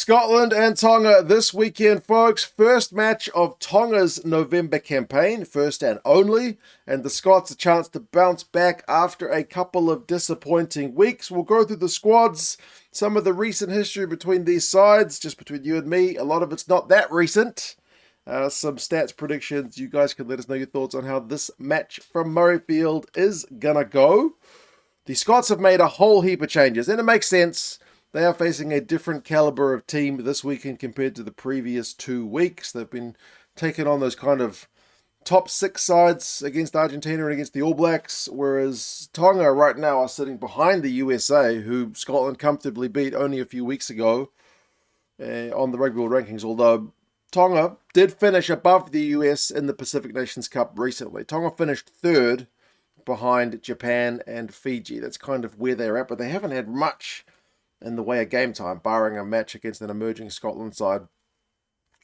Scotland and Tonga this weekend, folks. First match of Tonga's November campaign, first and only, and the Scots a chance to bounce back after a couple of disappointing weeks. We'll go through the squads, some of the recent history between these sides, just between you and me. A lot of it's not that recent. Some stats predictions. You guys can let us know your thoughts on how this match from Murrayfield is gonna go. The Scots have made a whole heap of changes, and it makes sense. They are facing a different caliber of team this weekend compared to the previous 2 weeks. They've been taking on those kind of top 6 sides against Argentina and against the All Blacks, whereas Tonga right now are sitting behind the USA, who Scotland comfortably beat only a few weeks ago on the Rugby World Rankings, although Tonga did finish above the US in the Pacific Nations Cup recently. Tonga finished 3rd behind Japan and Fiji. That's kind of where they're at, but they haven't had much in the way of game time, barring a match against an emerging Scotland side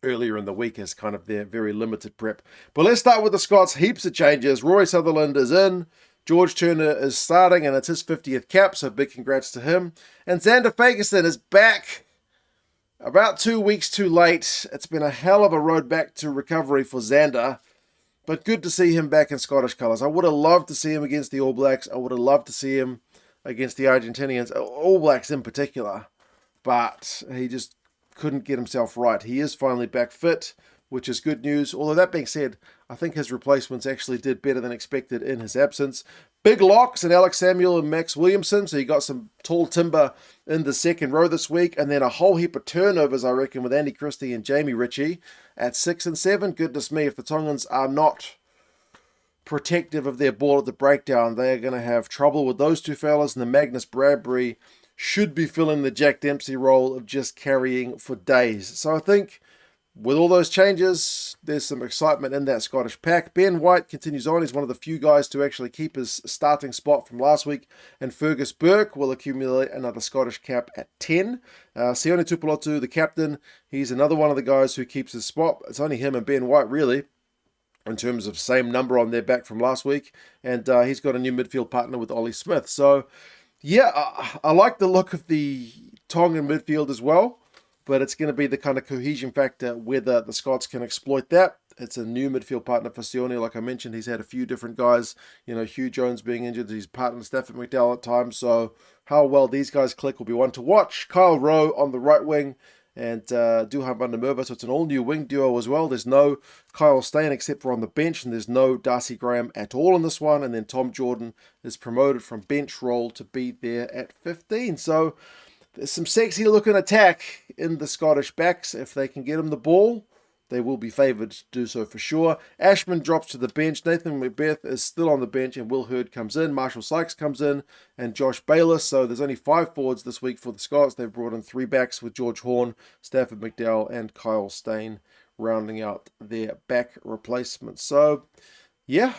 earlier in the week as kind of their very limited prep. But let's start with the Scots. Heaps of changes. Rory Sutherland is in. George Turner is starting, and it's his 50th cap, so big congrats to him. And Zander Fagerson is back. About 2 weeks too late. It's been a hell of a road back to recovery for Zander, but good to see him back in Scottish colours. I would have loved to see him against the All Blacks. I would have loved to see him against the Argentinians, All Blacks in particular, but he just couldn't get himself right. He is finally back fit, which is good news. Although that being said, I think his replacements actually did better than expected in his absence. Big locks in Alex Samuel and Max Williamson, so you got some tall timber in the second row this week, and then a whole heap of turnovers, I reckon, with Onyeama-Christie and Jamie Ritchie at 6 and 7. Goodness me, if the Tongans are not protective of their ball at the breakdown, they are going to have trouble with those two fellas, and the Magnus Bradbury should be filling the Jack Dempsey role of just carrying for days. So I think with all those changes, there's some excitement in that Scottish pack. Ben White continues on. He's one of the few guys to actually keep his starting spot from last week, and Fergus Burke will accumulate another Scottish cap at 10. Sione Tuipulotu, the captain, he's another one of the guys who keeps his spot. It's only him and Ben White, really, in terms of same number on their back from last week. And he's got a new midfield partner with Ollie Smith. So, yeah, I like the look of the Tongan midfield as well. But it's going to be the kind of cohesion factor whether the Scots can exploit that. It's a new midfield partner for Sione. Like I mentioned, he's had a few different guys. You know, Hugh Jones being injured. He's partnered Stafford McDowall at times. So how well these guys click will be one to watch. Kyle Rowe on the right wing, and Duhan van der Merwe. So it's an all-new wing duo as well. There's no Kyle Steyn except for on the bench, and there's no Darcy Graham at all in this one. And then Tom Jordan is promoted from bench role to be there at 15. So there's some sexy looking attack in the Scottish backs. If they can get him the ball, they will be favoured to do so for sure. Ashman drops to the bench. Nathan McBeth is still on the bench, and Will Hurd comes in. Marshall Sykes comes in, and Josh Bayliss. So there's only 5 forwards this week for the Scots. They've brought in 3 backs with George Horne, Stafford McDowall, and Kyle Steyn rounding out their back replacements. So, yeah,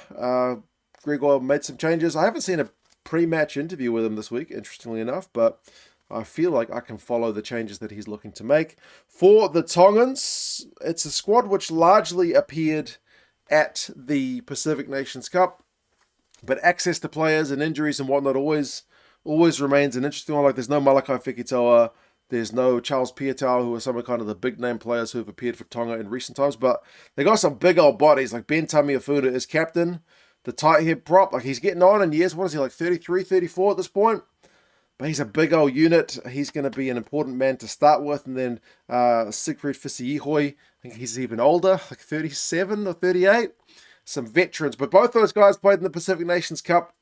Gregor made some changes. I haven't seen a pre-match interview with him this week, interestingly enough, but I feel like I can follow the changes that he's looking to make. For the Tongans, it's a squad which largely appeared at the Pacific Nations Cup, but access to players and injuries and whatnot always remains an interesting one. Like, there's no Malakai Fekitoa, there's no Charles Piutau, who are some of kind of the big name players who have appeared for Tonga in recent times, but they got some big old bodies. Like Ben Tamiafuna is captain, the tight head prop. Like, he's getting on in years. What is he, like 33, 34 at this point? But he's a big old unit. He's going to be an important man to start with. And then Siegfried Fisi'ihoi, I think he's even older, like 37 or 38. Some veterans. But both those guys played in the Pacific Nations Cup.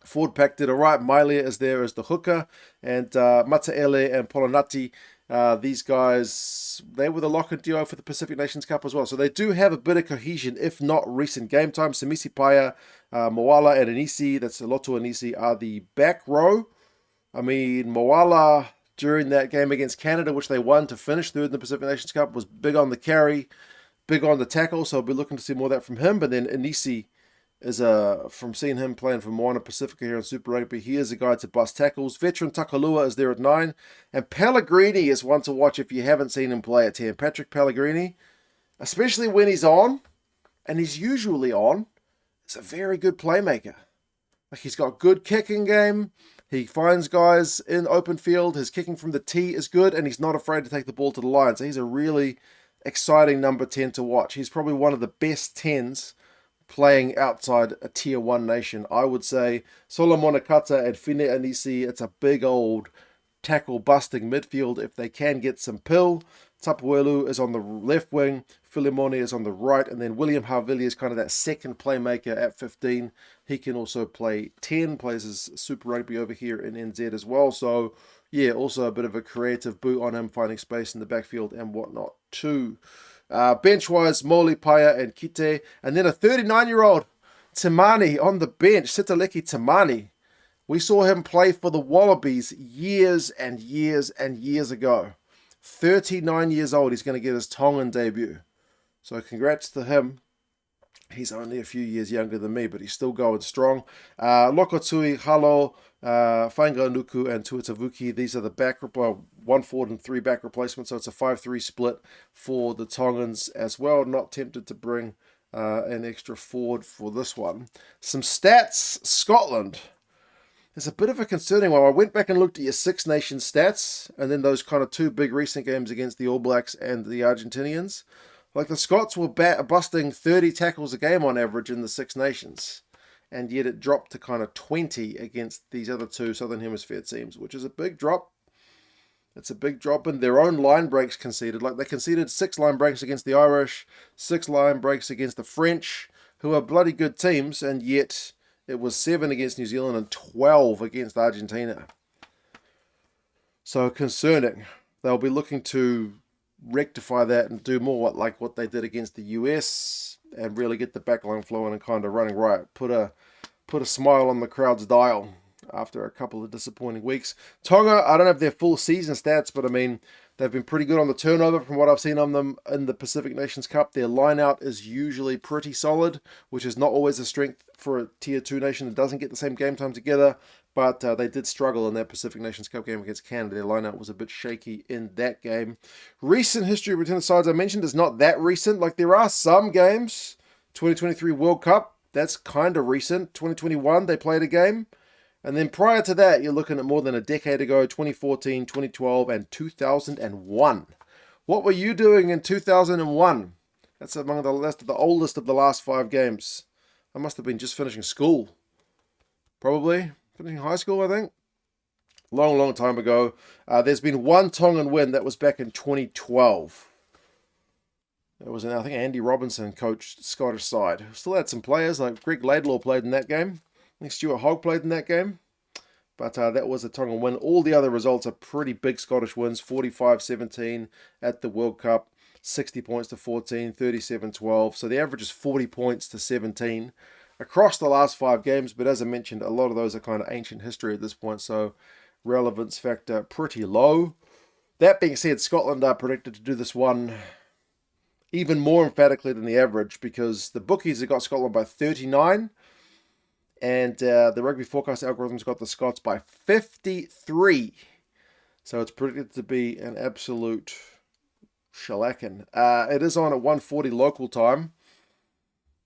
Ford Pack did all right. Mailia is there as the hooker. And Mataele and Polonati, these guys, they were the lock-in duo for the Pacific Nations Cup as well. So they do have a bit of cohesion, if not recent game time. Samisi Paya, Moala and Anisi, that's Loto Anisi, are the back row. I mean, Moala, during that game against Canada, which they won to finish 3rd in the Pacific Nations Cup, was big on the carry, big on the tackle, so I'll be looking to see more of that from him. But then Anisi is from seeing him playing for Moana Pacifica here in Super Rugby, he is a guy to bust tackles. Veteran Takalua is there at 9. And Pellegrini is one to watch if you haven't seen him play at 10. Patrick Pellegrini, especially when he's on, and he's usually on, is a very good playmaker. Like, he's got good kicking game. He finds guys in open field. His kicking from the tee is good, and he's not afraid to take the ball to the line. So he's a really exciting number 10 to watch. He's probably one of the best 10s playing outside a Tier 1 nation. I would say Solomonakata and Fisi'ihoi, it's a big old tackle-busting midfield if they can get some pill. Tuipulotu is on the left wing, Filimone is on the right, and then William Harvili is kind of that second playmaker at 15. He can also play 10, plays his Super Rugby over here in NZ as well. So, yeah, also a bit of a creative boot on him, finding space in the backfield and whatnot too. Bench-wise, Moli, Paya, and Kite. And then a 39-year-old Timani on the bench, Sitaleki Timani. We saw him play for the Wallabies years and years and years ago. 39 years old, he's going to get his Tongan debut. So congrats to him. He's only a few years younger than me, but he's still going strong. Lokotui, Halo, Fainga'anuku, and Tuipulotu. These are the back, 1 forward and 3 back replacements. So it's a 5-3 split for the Tongans as well. Not tempted to bring an extra forward for this one. Some stats, Scotland. It's a bit of a concerning one. I went back and looked at your Six Nations stats, and then those kind of 2 big recent games against the All Blacks and the Argentinians. Like the Scots were busting 30 tackles a game on average in the Six Nations, and yet it dropped to kind of 20 against these other 2 Southern Hemisphere teams, which is a big drop. It's a big drop in their own line breaks conceded. Like they conceded 6 line breaks against the Irish, 6 line breaks against the French, who are bloody good teams, and yet it was 7 against New Zealand and 12 against Argentina. So concerning. They'll be looking to rectify that and do more like what they did against the US and really get the backline flowing and kind of running right. Put a smile on the crowd's dial after a couple of disappointing weeks. Tonga, I don't have their full season stats, but I mean, they've been pretty good on the turnover from what I've seen on them in the Pacific Nations Cup. Their line-out is usually pretty solid, which is not always a strength for a Tier 2 nation that doesn't get the same game time together. But they did struggle in that Pacific Nations Cup game against Canada. Their line-out was a bit shaky in that game. Recent history between the sides I mentioned is not that recent. Like, there are some games. 2023 World Cup, that's kind of recent. 2021, they played a game. And then prior to that, you're looking at more than a decade ago, 2014, 2012, and 2001. What were you doing in 2001? That's among the oldest of the last 5 games. I must have been just finishing school. Probably. Finishing high school, I think. Long, long time ago. There's been one Tongan win. That was back in 2012. It was, I think, Andy Robinson coached the Scottish side. Still had some players, like Greg Laidlaw played in that game. I think Stuart Hogg played in that game. But that was a Tongan win. All the other results are pretty big Scottish wins. 45-17 at the World Cup. 60 points to 14. 37-12. So the average is 40 points to 17 across the last 5 games. But as I mentioned, a lot of those are kind of ancient history at this point. So relevance factor pretty low. That being said, Scotland are predicted to do this one even more emphatically than the average, because the bookies have got Scotland by 39. And the Rugby Forecast algorithm's got the Scots by 53. So it's predicted to be an absolute shellacking. It is on at 1:40 local time,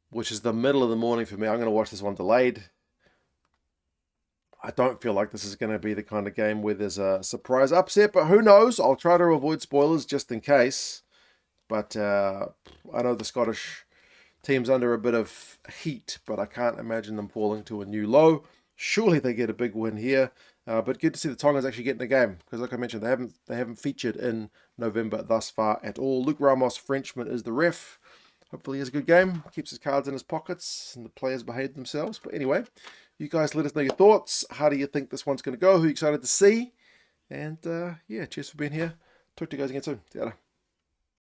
which is the middle of the morning for me. I'm going to watch this one delayed. I don't feel like this is going to be the kind of game where there's a surprise upset, but who knows? I'll try to avoid spoilers just in case. But I know the Scottish team's under a bit of heat, but I can't imagine them falling to a new low. Surely they get a big win here. But good to see the Tongans actually getting the game, because like I mentioned, they haven't featured in November thus far at all. Luke Ramos, Frenchman, is the ref. Hopefully he has a good game, keeps his cards in his pockets, and the players behave themselves. But anyway, you guys let us know your thoughts. How do you think this one's going to go? Who are you excited to see? And yeah, cheers for being here. Talk to you guys again soon. See you later.